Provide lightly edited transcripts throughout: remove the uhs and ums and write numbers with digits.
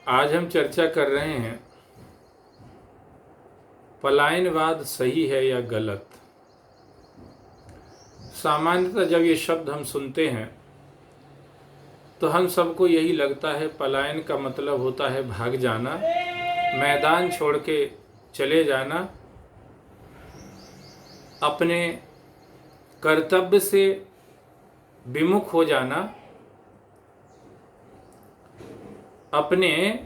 आज हम चर्चा कर रहे हैं पलायनवाद सही है या गलत। सामान्यतः जब ये शब्द हम सुनते हैं तो हम सबको यही लगता है पलायन का मतलब होता है भाग जाना, मैदान छोड़ के चले जाना, अपने कर्तव्य से विमुख हो जाना, अपने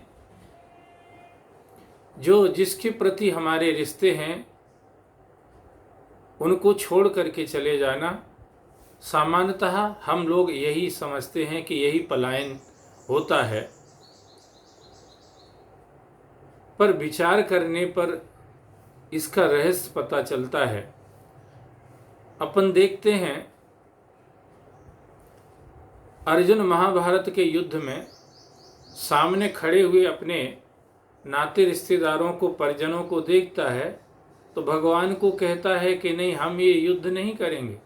जो जिसके प्रति हमारे रिश्ते हैं उनको छोड़ करके चले जाना। सामान्यतः हम लोग यही समझते हैं कि यही पलायन होता है, पर विचार करने पर इसका रहस्य पता चलता है। अपन देखते हैं अर्जुन महाभारत के युद्ध में सामने खड़े हुए अपने नाते रिश्तेदारों को, परिजनों को देखता है तो भगवान को कहता है कि नहीं, हम ये युद्ध नहीं करेंगे,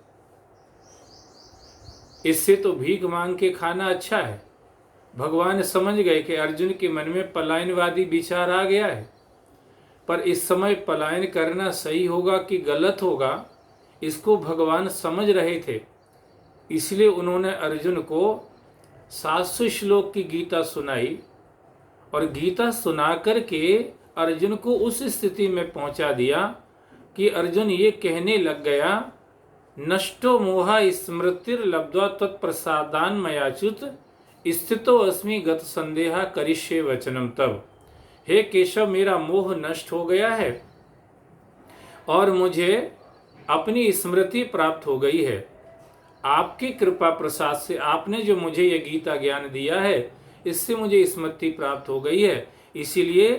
इससे तो भीख मांग के खाना अच्छा है। भगवान समझ गए कि अर्जुन के मन में पलायनवादी विचार आ गया है, पर इस समय पलायन करना सही होगा कि गलत होगा इसको भगवान समझ रहे थे। इसलिए उन्होंने अर्जुन को 700 श्लोक की गीता सुनाई और गीता सुना करके अर्जुन को उस स्थिति में पहुंचा दिया कि अर्जुन ये कहने लग गया, नष्टो मोहा स्मृतिर लब्ध्वा तत्प्रसादान मयाच्युत स्थितो अस्मि गत संदेहा करिष्ये वचनम तब। हे केशव, मेरा मोह नष्ट हो गया है और मुझे अपनी स्मृति प्राप्त हो गई है। आपकी कृपा प्रसाद से आपने जो मुझे ये गीता ज्ञान दिया है इससे मुझे स्मृति प्राप्त हो गई है, इसीलिए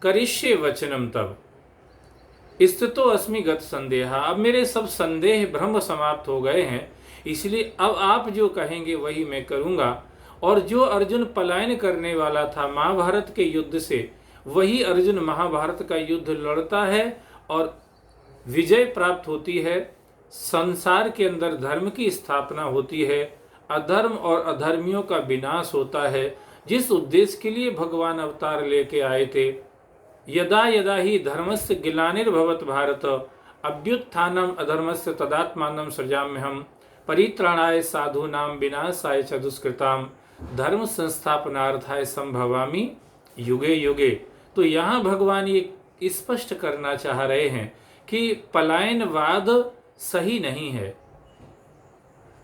करिष्ये वचनम तब स्थितो अस्मि गत संदेहा। अब मेरे सब संदेह भ्रम समाप्त हो गए हैं, इसलिए अब आप जो कहेंगे वही मैं करूंगा। और जो अर्जुन पलायन करने वाला था महाभारत के युद्ध से, वही अर्जुन महाभारत का युद्ध लड़ता है और विजय प्राप्त होती है। संसार के अंदर धर्म की स्थापना होती है, अधर्म और अधर्मियों का विनाश होता है। जिस उद्देश्य के लिए भगवान अवतार लेके आए थे, यदा यदा ही धर्मस्य ग्लानिर्भवत भारत अभ्युत्थानम अधर्मस्य तदात्मानं सृजाम्यहम् परित्राणाय साधूनां विनाशाय च दुष्कृताम धर्म संस्थापनार्थाय संभवामि युगे युगे। तो यहाँ भगवान ये स्पष्ट करना चाह रहे हैं कि पलायनवाद सही नहीं है।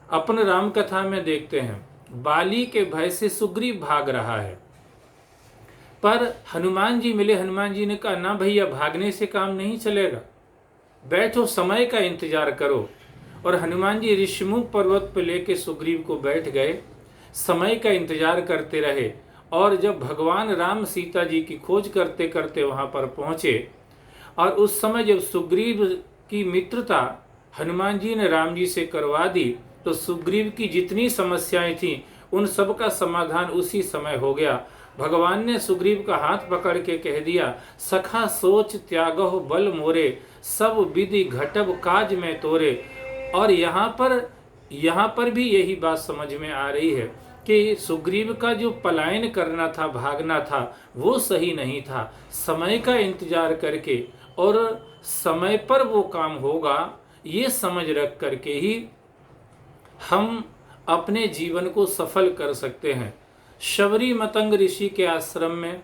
अपन राम कथा में देखते हैं, बाली के भय से सुग्रीव भाग रहा है, पर हनुमान जी मिले। हनुमान जी ने कहा, ना भैया, भागने से काम नहीं चलेगा, बैठो, समय का इंतजार करो। और हनुमान जी ऋषिमुख पर्वत पर लेके सुग्रीव को बैठ गए, समय का इंतजार करते रहे। और जब भगवान राम सीता जी की खोज करते करते वहां पर पहुंचे, और उस समय जब सुग्रीव की मित्रता हनुमान जी ने राम जी से करवा दी, तो सुग्रीव की जितनी समस्याएं थीं उन सब का समाधान उसी समय हो गया। भगवान ने सुग्रीव का हाथ पकड़ के कह दिया, सखा सोच त्यागो बल मोरे, सब विधि घटब काज में तोरे। और यहाँ पर भी यही बात समझ में आ रही है कि सुग्रीव का जो पलायन करना था, भागना था, वो सही नहीं था। समय का इंतजार करके और समय पर वो काम होगा, ये समझ रख करके ही हम अपने जीवन को सफल कर सकते हैं। शबरी मतंग ऋषि के आश्रम में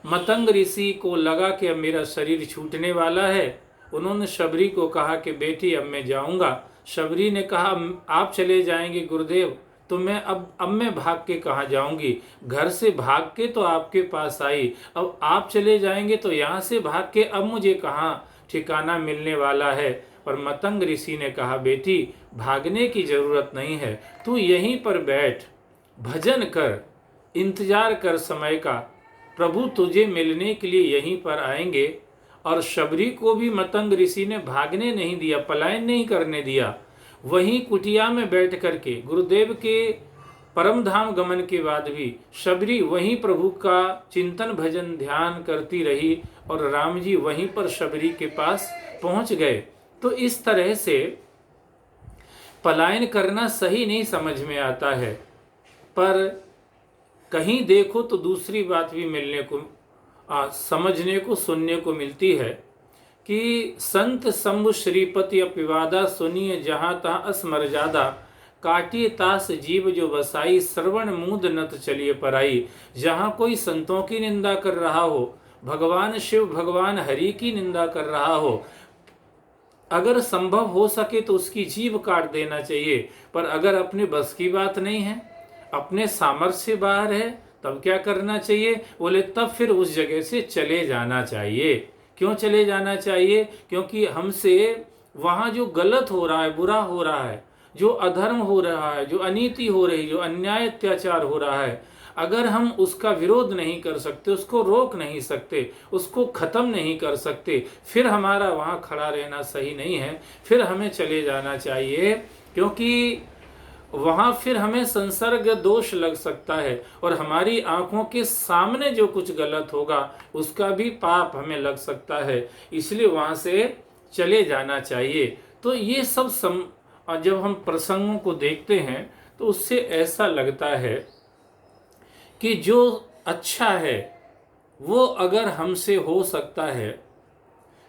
मतंग ऋषि को लगा कि अब मेरा शरीर छूटने वाला है। उन्होंने शबरी को कहा कि बेटी, अब मैं जाऊंगा। शबरी ने कहा, आप चले जाएंगे गुरुदेव, तो मैं अब मैं भाग के कहाँ जाऊंगी, घर से भाग के तो आपके पास आई, अब आप चले जाएंगे तो यहाँ से भाग के अब मुझे कहाँ ठिकाना मिलने वाला है। पर मतंग ऋषि ने कहा, बेटी, भागने की जरूरत नहीं है, तू यहीं पर बैठ, भजन कर, इंतजार कर समय का, प्रभु तुझे मिलने के लिए यहीं पर आएंगे। और शबरी को भी मतंग ऋषि ने भागने नहीं दिया, पलायन नहीं करने दिया। वहीं कुटिया में बैठ करके गुरुदेव के परम धाम गमन के बाद भी शबरी वहीं प्रभु का चिंतन भजन ध्यान करती रही और राम जी वहीं पर शबरी के पास पहुंच गए। तो इस तरह से पलायन करना सही नहीं समझ में आता है, पर कहीं देखो तो दूसरी बात भी मिलने को समझने को सुनने को मिलती है कि संत शंभु श्रीपति अपिवादा सुनिए जहाँ तहाँ असमर्यादा काटिए तास जीव जो बसाई श्रवण मूद नत चलिए पराई। जहाँ कोई संतों की निंदा कर रहा हो, भगवान शिव भगवान हरि की निंदा कर रहा हो, अगर संभव हो सके तो उसकी जीभ काट देना चाहिए। पर अगर अपने बस की बात नहीं है, अपने सामर्थ्य से बाहर है, तब क्या करना चाहिए? बोले तब फिर उस जगह से चले जाना चाहिए। क्यों चले जाना चाहिए? क्योंकि हमसे वहाँ जो गलत हो रहा है, बुरा हो रहा है, जो अधर्म हो रहा है, जो अनीति हो रही, जो अन्याय अत्याचार हो रहा है, अगर हम उसका विरोध नहीं कर सकते, उसको रोक नहीं सकते, उसको खत्म नहीं कर सकते, फिर हमारा वहाँ खड़ा रहना सही नहीं है। फिर हमें चले जाना चाहिए, क्योंकि वहाँ फिर हमें संसर्ग दोष लग सकता है और हमारी आंखों के सामने जो कुछ गलत होगा उसका भी पाप हमें लग सकता है। इसलिए वहाँ से चले जाना चाहिए। तो ये सब जब हम प्रसंगों को देखते हैं तो उससे ऐसा लगता है कि जो अच्छा है वो अगर हमसे हो सकता है,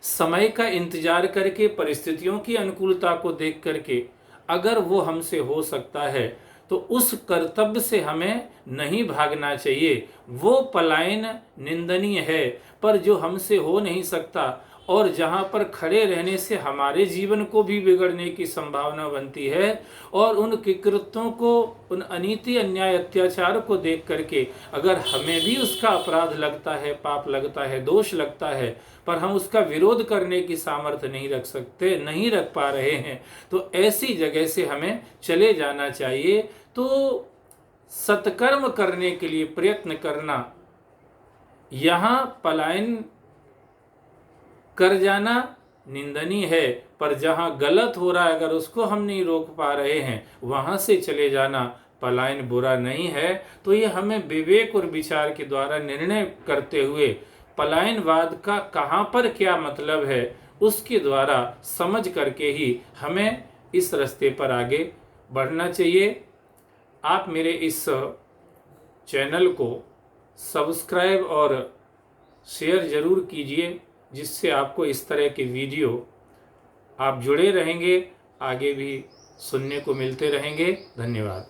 समय का इंतजार करके, परिस्थितियों की अनुकूलता को देख करके अगर वो हमसे हो सकता है तो उस कर्तव्य से हमें नहीं भागना चाहिए। वो पलायन निंदनीय है, पर जो हमसे हो नहीं सकता और जहाँ पर खड़े रहने से हमारे जीवन को भी बिगड़ने की संभावना बनती है, और उन कृत्यों को, उन अनीति अन्याय अत्याचार को देख करके अगर हमें भी उसका अपराध लगता है, पाप लगता है, दोष लगता है, पर हम उसका विरोध करने की सामर्थ्य नहीं रख सकते, नहीं रख पा रहे हैं, तो ऐसी जगह से हमें चले जाना चाहिए। तो सत्कर्म करने के लिए प्रयत्न करना, यहाँ पलायन कर जाना निंदनीय है, पर जहाँ गलत हो रहा है अगर उसको हम नहीं रोक पा रहे हैं, वहाँ से चले जाना पलायन बुरा नहीं है। तो ये हमें विवेक और विचार के द्वारा निर्णय करते हुए पलायनवाद का कहाँ पर क्या मतलब है उसके द्वारा समझ करके ही हमें इस रास्ते पर आगे बढ़ना चाहिए। आप मेरे इस चैनल को सब्सक्राइब और शेयर जरूर कीजिए, जिससे आपको इस तरह के वीडियो आप जुड़े रहेंगे, आगे भी सुनने को मिलते रहेंगे। धन्यवाद।